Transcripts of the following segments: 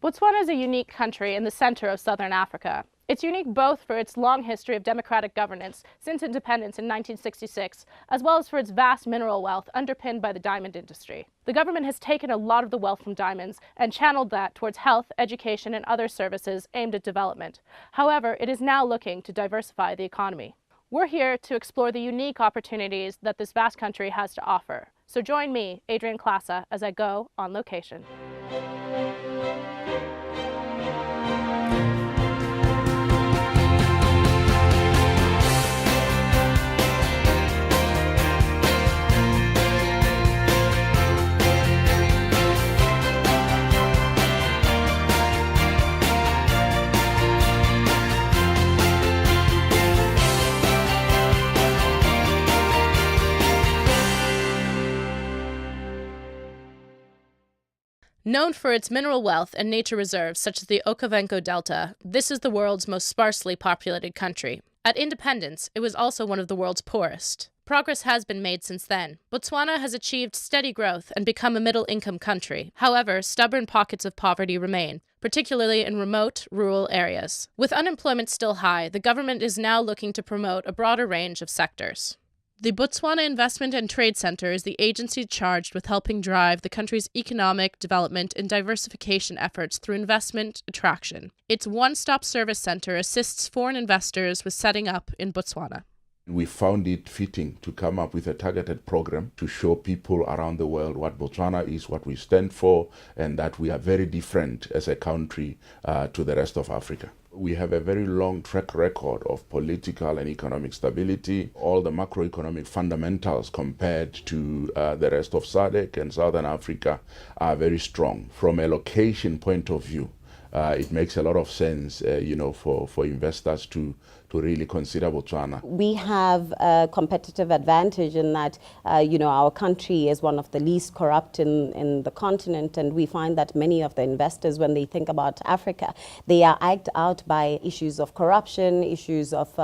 Botswana is a unique country in the center of southern Africa. It's unique both for its long history of democratic governance since independence in 1966, as well as for its vast mineral wealth underpinned by the diamond industry. The government has taken a lot of the wealth from diamonds and channeled that towards health, education, and other services aimed at development. However, it is now looking to diversify the economy. We're here to explore the unique opportunities that this vast country has to offer. So join me, Adrian Klasa, as I go on location. Known for its mineral wealth and nature reserves such as the Okavango Delta, this is the world's most sparsely populated country. At independence, it was also one of the world's poorest. Progress has been made since then. Botswana has achieved steady growth and become a middle-income country. However, stubborn pockets of poverty remain, particularly in remote, rural areas. With unemployment still high, the government is now looking to promote a broader range of sectors. The Botswana Investment and Trade Center is the agency charged with helping drive the country's economic development and diversification efforts through investment attraction. Its one-stop service center assists foreign investors with setting up in Botswana. We found it fitting to come up with a targeted program to show people around the world what Botswana is, what we stand for, and that we are very different as a country to the rest of Africa. We have a very long track record of political and economic stability. All the macroeconomic fundamentals compared to the rest of SADC and Southern Africa are very strong. From a location point of view, it makes a lot of sense, for investors to really consider Botswana. We have a competitive advantage in that, our country is one of the least corrupt in the continent, and we find that many of the investors, when they think about Africa, they are egged out by issues of corruption, issues of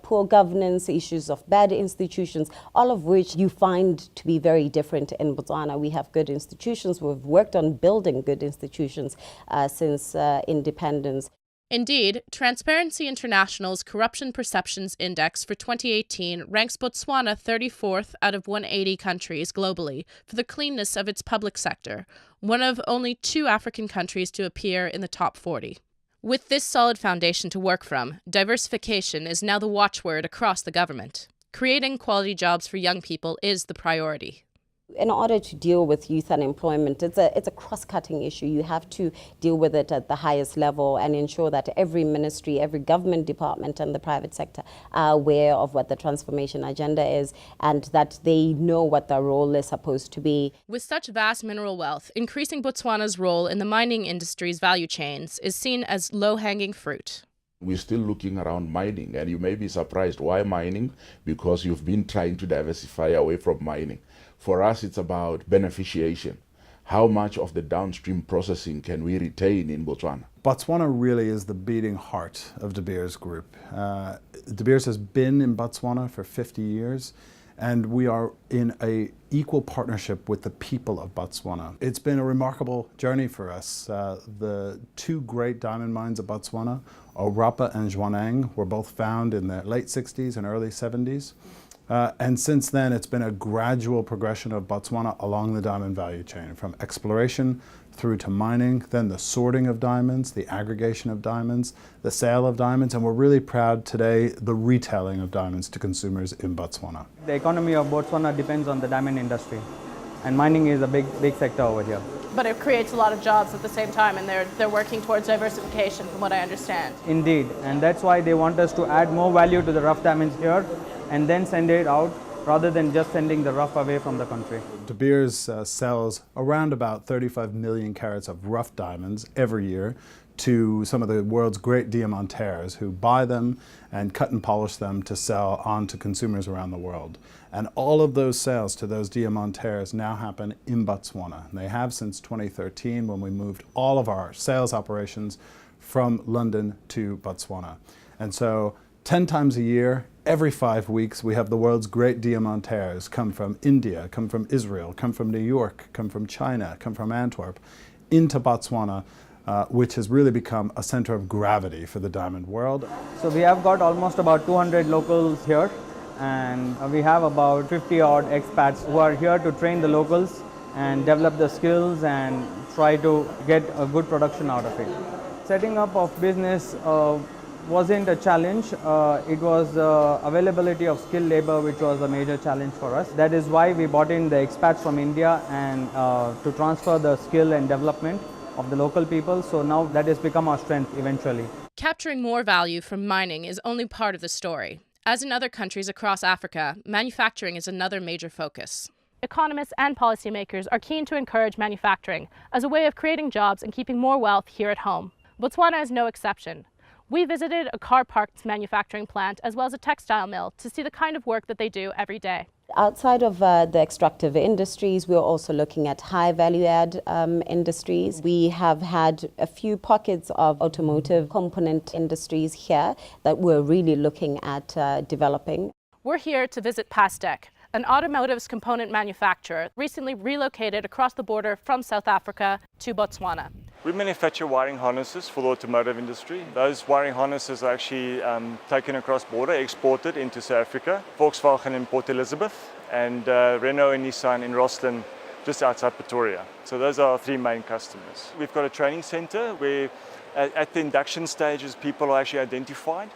poor governance, issues of bad institutions, all of which you find to be very different in Botswana. We have good institutions. We've worked on building good institutions since independence. Indeed, Transparency International's Corruption Perceptions Index for 2018 ranks Botswana 34th out of 180 countries globally for the cleanness of its public sector, one of only 2 African countries to appear in the top 40. With this solid foundation to work from, diversification is now the watchword across the government. Creating quality jobs for young people is the priority. In order to deal with youth unemployment, it's a cross-cutting issue. You have to deal with it at the highest level and ensure that every ministry, every government department and the private sector are aware of what the transformation agenda is and that they know what their role is supposed to be. With such vast mineral wealth, increasing Botswana's role in the mining industry's value chains is seen as low-hanging fruit. We're still looking around mining, and you may be surprised. Why mining? Because you've been trying to diversify away from mining. For us, it's about beneficiation. How much of the downstream processing can we retain in Botswana? Botswana really is the beating heart of De Beers Group. De Beers has been in Botswana for 50 years, and we are in an equal partnership with the people of Botswana. It's been a remarkable journey for us. The 2 great diamond mines of Botswana, Orapa and Jwaneng, were both found in the late 60s and early 70s. And since then, it's been a gradual progression of Botswana along the diamond value chain, from exploration through to mining, then the sorting of diamonds, the aggregation of diamonds, the sale of diamonds, and we're really proud today the retailing of diamonds to consumers in Botswana. The economy of Botswana depends on the diamond industry, and mining is a big sector over here. But it creates a lot of jobs at the same time, and they're working towards diversification, from what I understand. Indeed, and that's why they want us to add more value to the rough diamonds here and then send it out rather than just sending the rough away from the country. De Beers sells around about 35 million carats of rough diamonds every year to some of the world's great diamantaires who buy them and cut and polish them to sell on to consumers around the world. And all of those sales to those diamantaires now happen in Botswana. And they have since 2013, when we moved all of our sales operations from London to Botswana. And so 10 times a year, every 5 weeks, we have the world's great diamantaires come from India, come from Israel, come from New York, come from China, come from Antwerp, into Botswana, which has really become a center of gravity for the diamond world. So we have got almost about 200 locals here, and we have about 50 odd expats who are here to train the locals and develop the skills and try to get a good production out of it. Setting up of business wasn't a challenge. It was availability of skilled labor which was a major challenge for us. That is why we brought in the expats from India and to transfer the skill and development of the local people. So now that has become our strength eventually. Capturing more value from mining is only part of the story. As in other countries across Africa, manufacturing is another major focus. Economists and policymakers are keen to encourage manufacturing as a way of creating jobs and keeping more wealth here at home. Botswana is no exception. We visited a car parts manufacturing plant as well as a textile mill to see the kind of work that they do every day. Outside of the extractive industries, we're also looking at high value-add industries. We have had a few pockets of automotive component industries here that we're really looking at developing. We're here to visit Pastec, an automotive component manufacturer recently relocated across the border from South Africa to Botswana. We manufacture wiring harnesses for the automotive industry. Those wiring harnesses are actually taken across border, exported into South Africa. Volkswagen in Port Elizabeth and Renault and Nissan in Rosslyn, just outside Pretoria. So those are our three main customers. We've got a training center where at the induction stages people are actually identified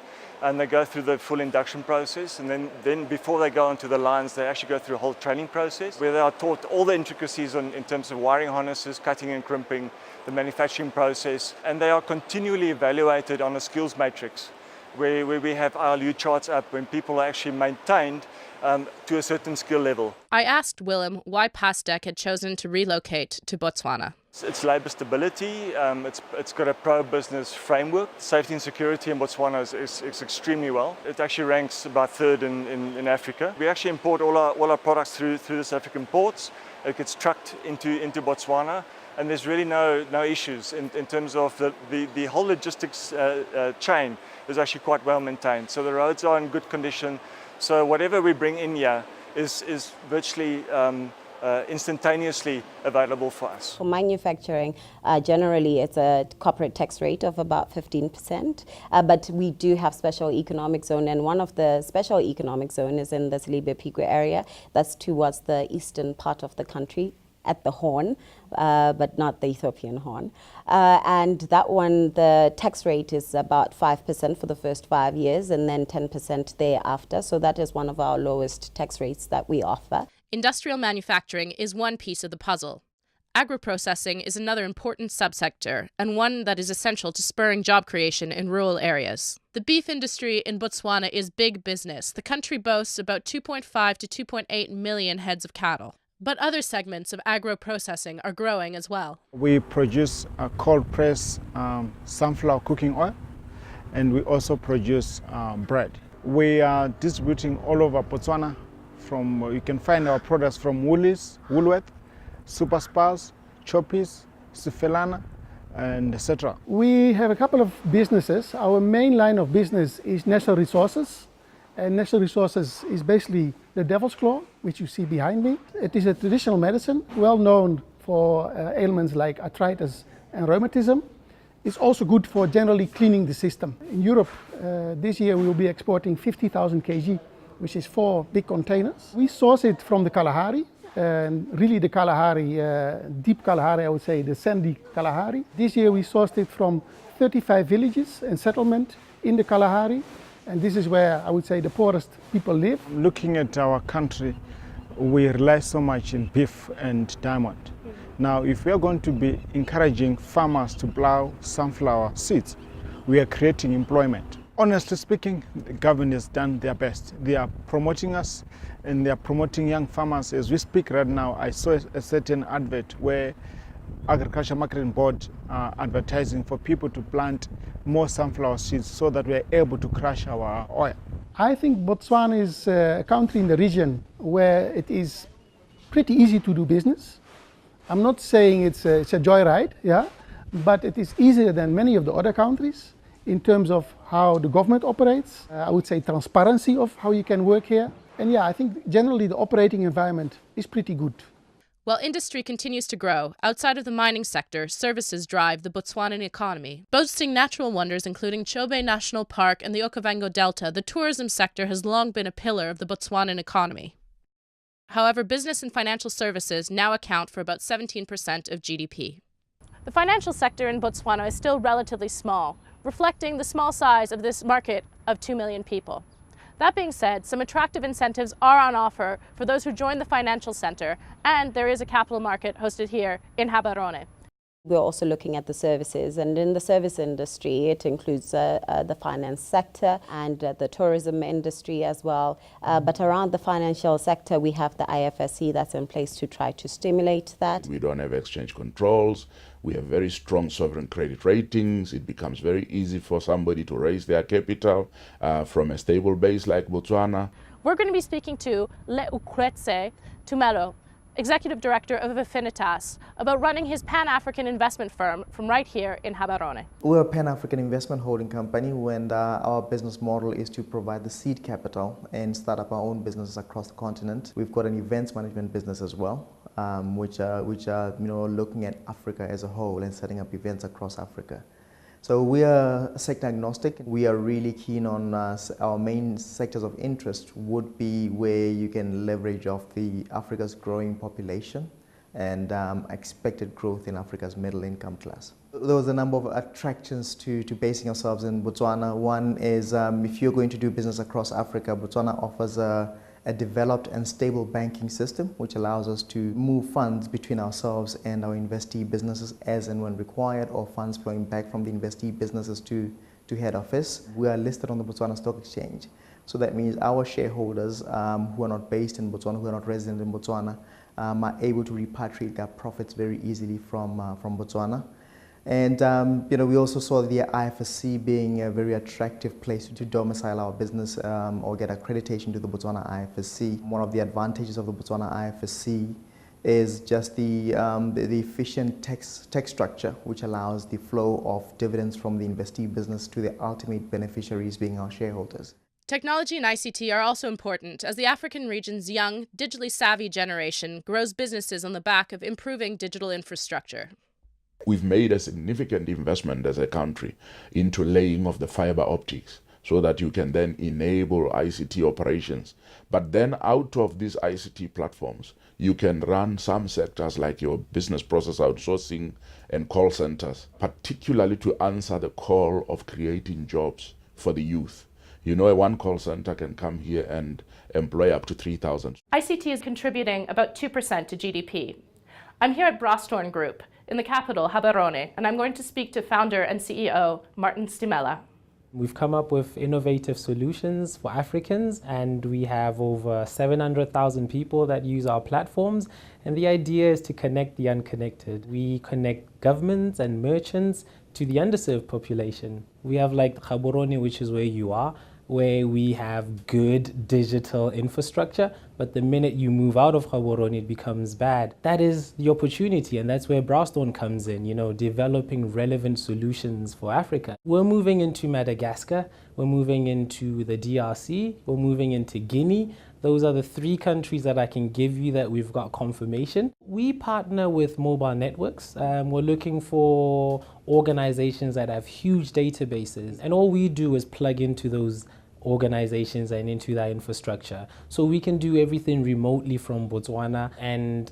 and they go through the full induction process, and then before they go onto the lines they actually go through a whole training process where they are taught all the intricacies in terms of wiring harnesses, cutting and crimping, the manufacturing process, and they are continually evaluated on a skills matrix where we have ILU charts up when people are actually maintained to a certain skill level. I asked Willem why Pastec had chosen to relocate to Botswana. It's labour stability, it's got a pro-business framework. Safety and security in Botswana is extremely well. It actually ranks about third in Africa. We actually import all our products through the South African ports. It gets trucked into Botswana, and there's really no issues in terms of the whole logistics chain is actually quite well maintained. So the roads are in good condition. So whatever we bring in here is virtually instantaneously available for us. For manufacturing, generally it's a corporate tax rate of about 15%, but we do have special economic zone, and one of the special economic zone is in the Selebe-Piqua area. That's towards the eastern part of the country, at the Horn, but not the Ethiopian Horn. And that one, the tax rate is about 5% for the first 5 years and then 10% thereafter. So that is one of our lowest tax rates that we offer. Industrial manufacturing is one piece of the puzzle. Agro-processing is another important subsector and one that is essential to spurring job creation in rural areas. The beef industry in Botswana is big business. The country boasts about 2.5 to 2.8 million heads of cattle. But other segments of agro-processing are growing as well. We produce cold press sunflower cooking oil, and we also produce bread. We are distributing all over Botswana. You can find our products from Woolies, Woolworth, Superspars, Choppies, Sifelana, and etc. We have a couple of businesses. Our main line of business is natural resources. And natural resources is basically the devil's claw, which you see behind me. It is a traditional medicine, well known for ailments like arthritis and rheumatism. It's also good for generally cleaning the system. In Europe, this year we will be exporting 50,000 kg, which is 4 big containers. We source it from the Kalahari, and really the Kalahari, deep Kalahari, I would say, the sandy Kalahari. This year we sourced it from 35 villages and settlement in the Kalahari. And this is where I would say the poorest people live. Looking at our country, we rely so much in beef and diamond. Now, if we are going to be encouraging farmers to plow sunflower seeds, we are creating employment. Honestly speaking, the government has done their best. They are promoting us and they are promoting young farmers. As we speak right now, I saw a certain advert where Agriculture Marketing Board are advertising for people to plant more sunflower seeds so that we are able to crush our oil. I think Botswana is a country in the region where it is pretty easy to do business. I'm not saying it's a joyride, yeah, but it is easier than many of the other countries in terms of how the government operates. I would say transparency of how you can work here. And yeah, I think generally the operating environment is pretty good. While industry continues to grow, outside of the mining sector, services drive the Botswanan economy. Boasting natural wonders including Chobe National Park and the Okavango Delta, the tourism sector has long been a pillar of the Botswanan economy. However, business and financial services now account for about 17% of GDP. The financial sector in Botswana is still relatively small, reflecting the small size of this market of 2 million people. That being said, some attractive incentives are on offer for those who join the financial center, and there is a capital market hosted here in Gaborone. We're also looking at the services, and in the service industry, it includes the finance sector and the tourism industry as well. But around the financial sector, we have the IFSC that's in place to try to stimulate that. We don't have exchange controls. We have very strong sovereign credit ratings. It becomes very easy for somebody to raise their capital from a stable base like Botswana. We're going to be speaking to Leukwetse Tumelo, Executive Director of Affinitas, about running his Pan-African investment firm from right here in Gaborone. We're a Pan-African investment holding company, and our business model is to provide the seed capital and start up our own businesses across the continent. We've got an events management business as well, which are looking at Africa as a whole and setting up events across Africa. So we are sector agnostic. We are really keen on our main sectors of interest would be where you can leverage off Africa's growing population and expected growth in Africa's middle income class. There was a number of attractions to basing ourselves in Botswana. One is if you're going to do business across Africa, Botswana offers a developed and stable banking system, which allows us to move funds between ourselves and our investee businesses as and when required, or funds flowing back from the investee businesses to head office. We are listed on the Botswana Stock Exchange. So that means our shareholders who are not based in Botswana, who are not resident in Botswana, are able to repatriate their profits very easily from Botswana. And we also saw the IFSC being a very attractive place to domicile our business or get accreditation to the Botswana IFSC. One of the advantages of the Botswana IFSC is just the efficient tax structure, which allows the flow of dividends from the investee business to the ultimate beneficiaries being our shareholders. Technology and ICT are also important as the African region's young, digitally savvy generation grows businesses on the back of improving digital infrastructure. We've made a significant investment as a country into laying of the fiber optics so that you can then enable ICT operations. But then out of these ICT platforms, you can run some sectors like your business process outsourcing and call centers, particularly to answer the call of creating jobs for the youth. You know, one call center can come here and employ up to 3,000. ICT is contributing about 2% to GDP. I'm here at Brostorn Group in the capital, Gaborone, and I'm going to speak to founder and CEO Martin Stimela. We've come up with innovative solutions for Africans, and we have over 700,000 people that use our platforms. And the idea is to connect the unconnected. We connect governments and merchants to the underserved population. We have like Gaborone, which is where you are, where we have good digital infrastructure, but the minute you move out of Gaborone, it becomes bad. That is the opportunity, and that's where Brostorn comes in, developing relevant solutions for Africa. We're moving into Madagascar, we're moving into the DRC, we're moving into Guinea. Those are the 3 countries that I can give you that we've got confirmation. We partner with mobile networks. We're looking for organizations that have huge databases, and all we do is plug into those organizations and into that infrastructure. So we can do everything remotely from Botswana and,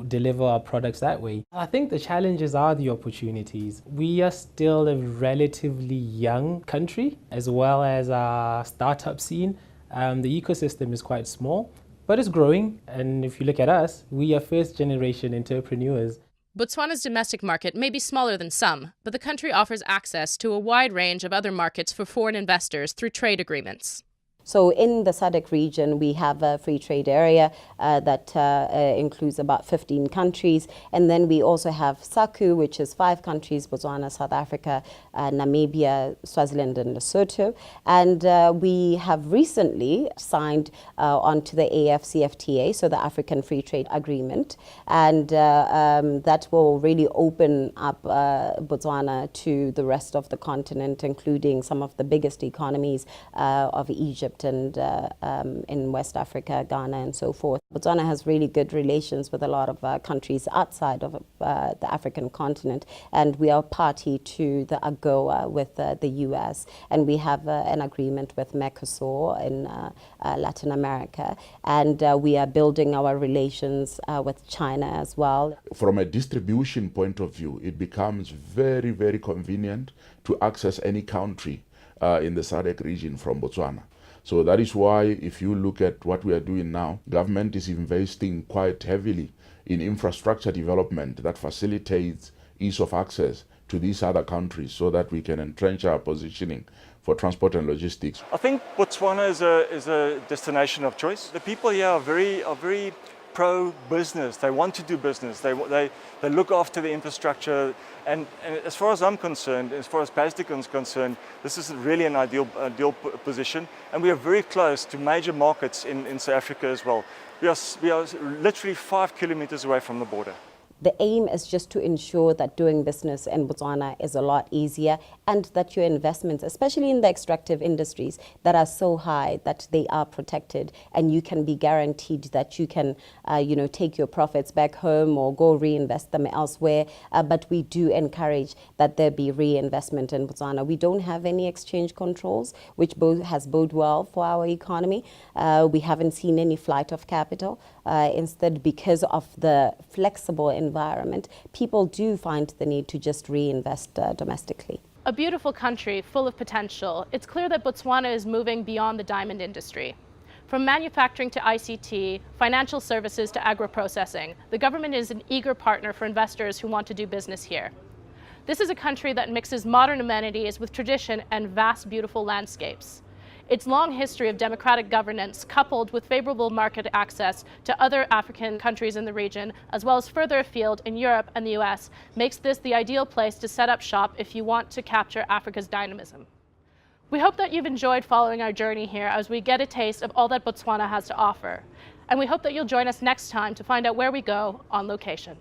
deliver our products that way. I think the challenges are the opportunities. We are still a relatively young country, as well as our startup scene. The ecosystem is quite small, but it's growing. And if you look at us, we are first generation entrepreneurs. Botswana's domestic market may be smaller than some, but the country offers access to a wide range of other markets for foreign investors through trade agreements. So in the SADC region, we have a free trade area that includes about 15 countries. And then we also have SACU, which is 5 countries, Botswana, South Africa, Namibia, Swaziland, and Lesotho. And we have recently signed onto the AfCFTA, so the African Free Trade Agreement. And that will really open up Botswana to the rest of the continent, including some of the biggest economies of Egypt Egypt and in West Africa, Ghana and so forth. Botswana has really good relations with a lot of countries outside of the African continent, and we are party to the AGOA with the US, and we have an agreement with Mercosur in Latin America, and we are building our relations with China as well. From a distribution point of view, it becomes very, very convenient to access any country in the SADC region from Botswana. So that is why, if you look at what we are doing now, government is investing quite heavily in infrastructure development that facilitates ease of access to these other countries so that we can entrench our positioning for transport and logistics. I think Botswana is a destination of choice. The people here are very pro-business. They want to do business. They look after the infrastructure. And as far as I'm concerned, as far as Plastic is concerned, this is really an ideal position. And we are very close to major markets in South Africa as well. We are literally 5 kilometers away from the border. The aim is just to ensure that doing business in Botswana is a lot easier, and that your investments, especially in the extractive industries that are so high, that they are protected, and you can be guaranteed that you can take your profits back home or go reinvest them elsewhere. But we do encourage that there be reinvestment in Botswana. We don't have any exchange controls, which has boded well for our economy. We haven't seen any flight of capital. Instead, because of the flexible environment, people do find the need to just reinvest domestically. A beautiful country full of potential, it's clear that Botswana is moving beyond the diamond industry. From manufacturing to ICT, financial services to agro-processing, the government is an eager partner for investors who want to do business here. This is a country that mixes modern amenities with tradition and vast, beautiful landscapes. Its long history of democratic governance, coupled with favorable market access to other African countries in the region, as well as further afield in Europe and the US, makes this the ideal place to set up shop if you want to capture Africa's dynamism. We hope that you've enjoyed following our journey here as we get a taste of all that Botswana has to offer. And we hope that you'll join us next time to find out where we go on location.